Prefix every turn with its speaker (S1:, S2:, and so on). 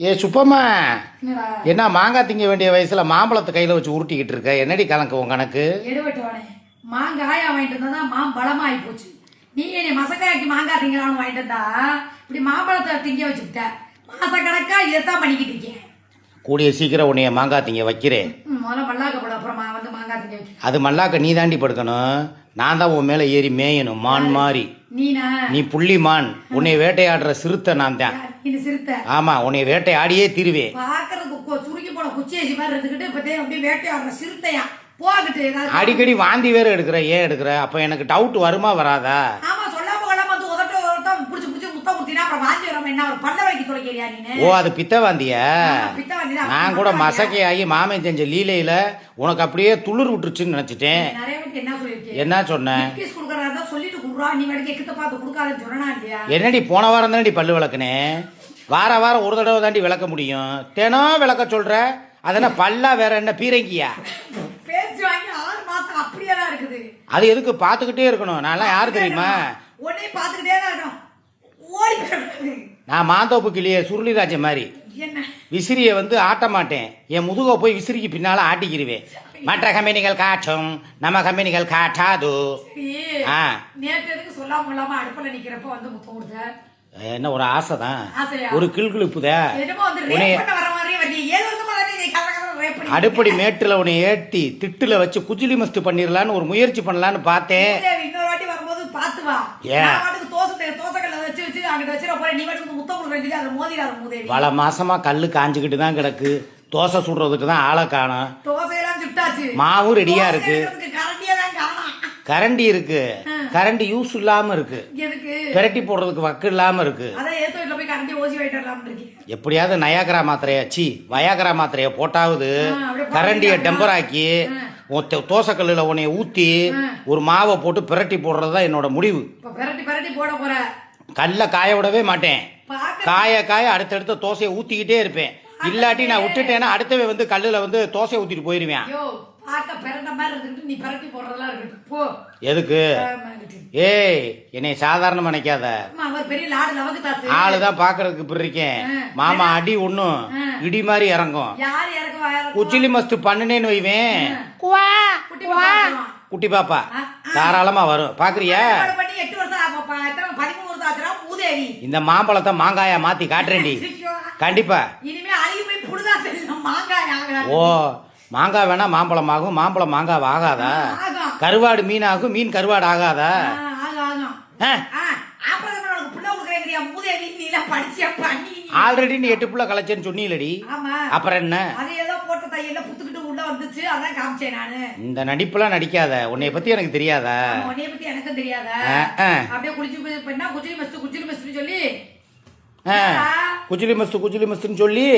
S1: ஏ சுப்பம்மா,
S2: என்னடா
S1: என்ன மாங்காய் திங்க வேண்டிய வயசுல மாம்பழத்தை கையில வச்சு உருட்டிக்கிட்டு இருக்க? என்னடி கணக்கு உன் கணக்கு?
S2: எடுபட்டுவானே மாங்காயா வாங்கிட்டு வந்தா மாம் பலமாயி போச்சு. நீ என்னை மசக்காய்க்கு மாங்காய் திங்கலாம்னு வாங்கிட்டு வந்தா இப்படி மாம்பழத்தை திங்க வச்சுக்கிட்ட. மாசக்கணக்கா இதைத்தான் பண்ணிக்கிட்டு இருக்கேன்.
S1: கூடிய சீக்கிரம் உன்னைய மாங்காய் திங்க வைக்கிறேன்.
S2: முதல்ல மல்லாக்க போட அப்புறம் வந்து மாங்காய் திங்க வைக்கிறேன்.
S1: அது மல்லாக்க நீ தாண்டி படுக்கணும். நான் தான் உன் மேல ஏறி மேயணும் மான் மாதிரி.
S2: நீனா
S1: நீ புள்ளி மான், உன்னை வேட்டையாடுற சிறுத்தை நான் தான்.
S2: நீ சிறுத்தை.
S1: ஆமா, உன்னை வேட்டையாடியே தீருவேன்.
S2: பாக்குறதுக்கு சுருக்கி போன குச்சியேசி மாதிரி இருந்துக்கிட்டு இப்ப அப்படியே வேட்டையாடுற சிறுத்தையா போகிட்டு
S1: அடிக்கடி வாந்தி வேற எடுக்கிற. ஏன் எடுக்கிற? அப்ப எனக்கு டவுட் வருமா வராதா?
S2: ஆமா, சொல்லாம கொள்ளாம வந்து உதட்ட புடிச்சு புடிச்சு முத்தம் குத்தினா அப்புறம் வாந்தி வராம என்ன ஒரு பல்ல வரைக்கும் தொலைக்கிறியா நீ?
S1: ஓ, அது பித்த வாந்தியா?
S2: பித்த வாந்திதான்.
S1: நான் கூட மசக்கையாகி மாமன் செஞ்ச லீலையில உனக்கு அப்படியே துளிர் விட்டுருச்சுன்னு நினைச்சிட்டேன்.
S2: நிறைய பேருக்கு என்ன சொல்லிருக்கேன்?
S1: என்ன சொன்னேன்?
S2: பீஸ் குடுக்கறதா சொல்லிட்டு குடுறா, நீ வேலைக்கு எக்கிட்ட பார்த்து குடுக்காதன்னு சொன்னா இல்லையா?
S1: என்னடி போன வாரம் தானடி பல்லு விளக்குனேன். வாரம் ஒரு தடவை தாண்டி விளக்க முடியும். தினம் விளக்க சொல்ற. அதென்ன பல்லா வேற என்ன பீரங்கியா?
S2: பேசி வாங்கி 6 மாசம் அப்படியே தான் இருக்குது.
S1: அது எதுக்கு பார்த்துக்கிட்டே இருக்கணும்? நான்லாம் யாரு தெரியுமா?
S2: உடனே பார்த்துக்கிட்டே தான் இருக்கணும். ஓடி போயிடுறது.
S1: நான் மாந்தோப்பு கிளிய சுருளிராஜ மாதிரி
S2: என்ன
S1: விசிறியை ஆட்ட மாட்டேன். என் முதுகை போய் விசிறிக்கு பின்னால ஆட்டிக்கிருவேன். மற்ற கம்பெனிகள் காட்டும், நம்ம கம்பெனிகள் காட்டாது.
S2: நேற்று எதுக்கு சொல்லாம கொள்ளாம அடுப்புல நிக்கிறப்ப வந்து முத்தம் கொடுத்த?
S1: என்ன ஒரு ஆசை தான்,
S2: ஆசையா?
S1: ஒரு கிள்கிழிப்புதா.
S2: என்னமோ வந்து ரேப் பண்ண வர மாதிரி வரீங்க. 7 வருஷமா தான் நீ கலகலன்னு ரேப் பண்ணி
S1: அடுப்படி மேட்டுல உன்னை ஏற்றி திட்டுல வச்சு குஜிலி மஸ்து பண்ணிடலான்னு ஒரு முயற்சி பண்ணலான்னு பார்த்தேன்.
S2: இன்னொரு வாட்டி வரும்போது பாத்து வா. நான் வாட்டுக்கு தோசைக்கல்ல வச்சு அங்கிட்ட வச்சிட போறேன். நீ வாட்டுக்கு முத்தம் கொடுக்குறேன். அதை மோதிடாத மூதேவி.
S1: பல மாசமா கல்லு காஞ்சுக்கிட்டு தான் கிடக்கு. தோசை சுடுறதுக்கு தான் ஆளை காணும்.
S2: தோசையெல்லாம் சுட்டாச்சு,
S1: மாவும் ரெடியா இருக்கு.
S2: கரண்டியே தான் காணோம்.
S1: கரண்டி இருக்கு, கரண்டி யூஸ் இல்லாம இருக்கு.
S2: எதுக்கு?
S1: பிரட்டி போடுறதுக்கு வக்கு இல்லாம இருக்கு.
S2: அதான் ஏத்து வீட்டுல போய் கரண்டி ஓசி வாங்கிட்டு வரலாம்னு இருக்கேன்.
S1: எப்படியாவது நயாகரா மாத்திரைய வயாகரா மாத்திரைய போட்டாவது கரண்டிய டெம்பராக்கி தோசைக்கல்லுல உன்னைய ஊத்தி ஒரு மாவை போட்டு பிரட்டி போடுறதுதான் என்னோட முடிவு.
S2: பிரட்டி போட போற.
S1: கல்ல காய விடவே மாட்டேன். காய அடுத்தடுத்த தோசையை ஊத்திக்கிட்டே இருப்பேன். இல்லாட்டி நான் விட்டுட்டேன்னா அடுத்தவே கல்லுல தோசையை ஊத்திட்டு போயிருவேன்.
S2: நீ பிரட்டி போடுறதெல்லாம் இருக்கட்டும் போ.
S1: எதுக்கு? ஏய், என்னை சாதாரண நினைக்காத. ஆளுதான் பாக்குறதுக்கு இப்படி இருக்கேன். மாமா அடி ஒண்ணும் இடி மாதிரி இறங்கும். குச்சிலி மஸ்து பண்ணுனேன்னு வைவேன். குட்டி பாப்பா தாராளமா வரும். பாக்குறியா? இந்த மாம்பழத்தை மாங்காயா மாத்தி காட்டுறேன்டி. கண்டிப்பா. ஓ, மாங்காய் வேணா மாம்பழம் ஆகும், மாம்பழம் மாங்காய் ஆகாதா? கருவாடு மீன் ஆகும், மீன் கருவாடு ஆகாதா? ஆல்ரெடி நீ 8 புள்ள கலைச்சேன்னு சொன்னீலடி. அப்புறம் என்ன? இந்த நடிப்புலாம் நடிக்காத. உன்னைய பத்தி எனக்கு தெரியாதா? குஜிலி மஸ்து குஜிலி மஸ்துன்னு சொல்லி